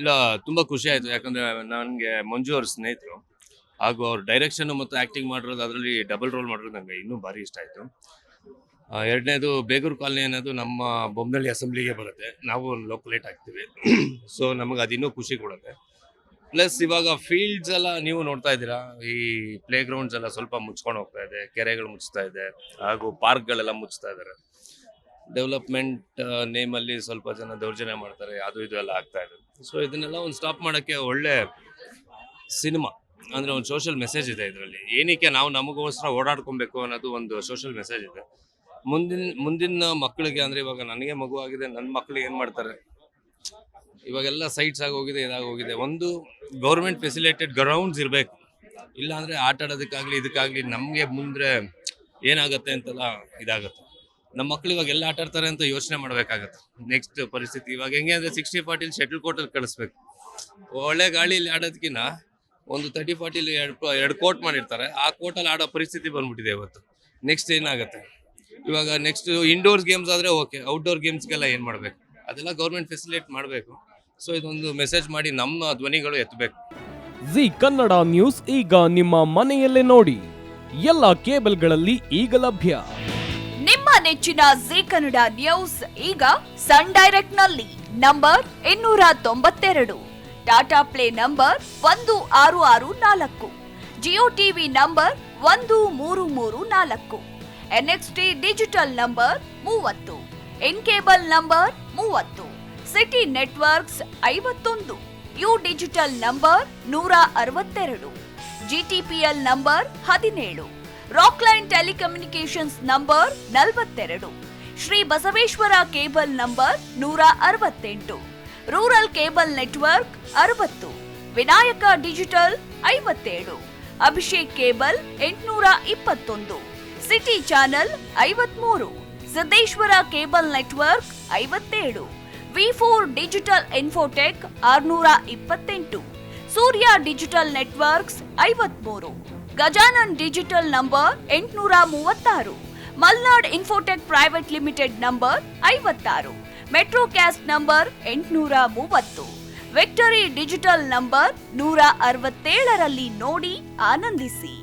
ಇಲ್ಲ, ತುಂಬಾ ಖುಷಿ ಆಯ್ತು. ಯಾಕಂದ್ರೆ ನನಗೆ ಮಂಜು ಅವ್ರ ಸ್ನೇಹಿತರು, ಹಾಗೂ ಅವ್ರ ಡೈರೆಕ್ಷನ್ ಮತ್ತು ಆಕ್ಟಿಂಗ್ ಮಾಡಿರೋದು, ಅದರಲ್ಲಿ ಡಬಲ್ ರೋಲ್ ಮಾಡಿರೋದು ನನಗೆ ಇನ್ನೂ ಭಾರಿ ಇಷ್ಟ ಆಯ್ತು. ಎರಡನೇದು ಬೇಗೂರು ಕಾಲನಿ ಅನ್ನೋದು ನಮ್ಮ ಬೊಮ್ಮನಹಳ್ಳಿ ಅಸೆಂಬ್ಲಿಗೆ ಬರುತ್ತೆ. ನಾವು ಲೋಕಲೇಟ್ ಆಗ್ತೀವಿ. ಸೊ ನಮಗೆ ಅದು ಇನ್ನೂ ಖುಷಿ ಕೊಡುತ್ತೆ. ಪ್ಲಸ್ ಇವಾಗ ಫೀಲ್ಡ್ಸ್ ಎಲ್ಲ ನೀವು ನೋಡ್ತಾ ಇದ್ದೀರಾ, ಈ ಪ್ಲೇ ಗ್ರೌಂಡ್ಸ್ ಎಲ್ಲ ಸ್ವಲ್ಪ ಮುಚ್ಕೊಂಡು ಹೋಗ್ತಾ ಇದೆ, ಕೆರೆಗಳು ಮುಚ್ತಾ ಇದೆ, ಹಾಗೂ ಪಾರ್ಕ್ಗಳೆಲ್ಲ ಮುಚ್ತಾ ಇದ್ದಾರೆ. ಡೆವಲಪ್ಮೆಂಟ್ ನೇಮಲ್ಲಿ ಸ್ವಲ್ಪ ಜನ ದೌರ್ಜನ್ಯ ಮಾಡ್ತಾರೆ, ಅದು ಇದು ಎಲ್ಲ ಆಗ್ತಾ ಇದೆ. ಸೊ ಇದನ್ನೆಲ್ಲ ಒಂದು ಸ್ಟಾಪ್ ಮಾಡೋಕ್ಕೆ ಒಳ್ಳೆ ಸಿನಿಮಾ, ಅಂದರೆ ಒಂದು ಸೋಷಿಯಲ್ ಮೆಸೇಜ್ ಇದೆ ಇದರಲ್ಲಿ. ಏನಕ್ಕೆ ನಾವು ನಮಗೋಸ್ಕರ ಓಡಾಡ್ಕೊಬೇಕು ಅನ್ನೋದು ಒಂದು ಸೋಷಿಯಲ್ ಮೆಸೇಜ್ ಇದೆ. ಮುಂದಿನ ಮಕ್ಕಳಿಗೆ, ಅಂದರೆ ಇವಾಗ ನನಗೆ ಮಗು ಆಗಿದೆ, ನನ್ನ ಮಕ್ಕಳಿಗೆ ಏನು ಮಾಡ್ತಾರೆ, ಇವಾಗೆಲ್ಲ ಸೈಟ್ಸ್ ಆಗೋಗಿದೆ, ಇದಾಗೋಗಿದೆ. ಒಂದು ಗೌರ್ಮೆಂಟ್ ಫೆಸಿಲೇಟೆಡ್ ಗ್ರೌಂಡ್ಸ್ ಇರಬೇಕು. ಇಲ್ಲಾಂದರೆ ಆಟ ಆಡೋದಕ್ಕಾಗಲಿ ಇದಕ್ಕಾಗಲಿ ನಮಗೆ ಮುಂದೆ ಏನಾಗುತ್ತೆ ಅಂತೆಲ್ಲ ಇದಾಗುತ್ತೆ. ನಮ್ಮ ಮಕ್ಳು ಇವಾಗ ಎಲ್ಲ ಆಟ ಆಡ್ತಾರೆ ಅಂತ ಯೋಚನೆ ಮಾಡಬೇಕಾಗತ್ತೆ. ನೆಕ್ಸ್ಟ್ ಪರಿಸ್ಥಿತಿ ಇವಾಗ ಹೆಂಗೆ ಅಂದರೆ 60-40 ಶಟಲ್ ಕೋರ್ಟಲ್ಲಿ ಕಳಿಸ್ಬೇಕು. ಒಳ್ಳೆ ಗಾಳಿಯಲ್ಲಿ ಆಡೋದಕ್ಕಿಂತ ಒಂದು 30-40 ಎರಡು ಕೋರ್ಟ್ ಮಾಡಿರ್ತಾರೆ, ಆ ಕೋರ್ಟಲ್ಲಿ ಆಡೋ ಪರಿಸ್ಥಿತಿ ಬಂದ್ಬಿಟ್ಟಿದೆ ಇವತ್ತು. ನೆಕ್ಸ್ಟ್ ಏನಾಗುತ್ತೆ, ಇವಾಗ ನೆಕ್ಸ್ಟ್ ಇಂಡೋರ್ಸ್ ಗೇಮ್ಸ್ ಆದರೆ ಓಕೆ, ಔಟ್ಡೋರ್ ಗೇಮ್ಸ್ಗೆಲ್ಲ ಏನು ಮಾಡಬೇಕು, ಅದೆಲ್ಲ ಗೌರ್ಮೆಂಟ್ ಫೆಸಿಲೇಟ್ ಮಾಡಬೇಕು. ಸೊ ಇದೊಂದು ಮೆಸೇಜ್ ಮಾಡಿ ನಮ್ಮ ಧ್ವನಿಗಳು ಎತ್ತಬೇಕು. ಜಿ ಕನ್ನಡ ನ್ಯೂಸ್ ಈಗ ನಿಮ್ಮ ಮನೆಯಲ್ಲೇ ನೋಡಿ, ಎಲ್ಲ ಕೇಬಲ್ಗಳಲ್ಲಿ ಈಗ ಲಭ್ಯ. ನಿಮ್ಮ ನೆಚ್ಚಿನ ಜಿ ಕನ್ನಡ ನ್ಯೂಸ್ ಈಗ ಸನ್ ಡೈರೆಕ್ಟ್ ನಲ್ಲಿ number 292, Tata play number 1664, Jio TV number 1334, NXT digital number 30, in cable number 30, city networks 51, U digital number 162, GTPL number 17, Rockline telecommunications number 42, Shri Basaveshwara cable number 168, rural cable network 60, Vinayaka digital 57, Abhishek cable 821, city channel 53, Siddeshwara cable network 57, V4 digital Infotech 628, Surya digital networks 53, Gajanan digital number 836, Malnad Infotech private limited number 56, Metrocast number 830, Victory digital number 167ರಲ್ಲಿ ನೋಡಿ ಆನಂದಿಸಿ.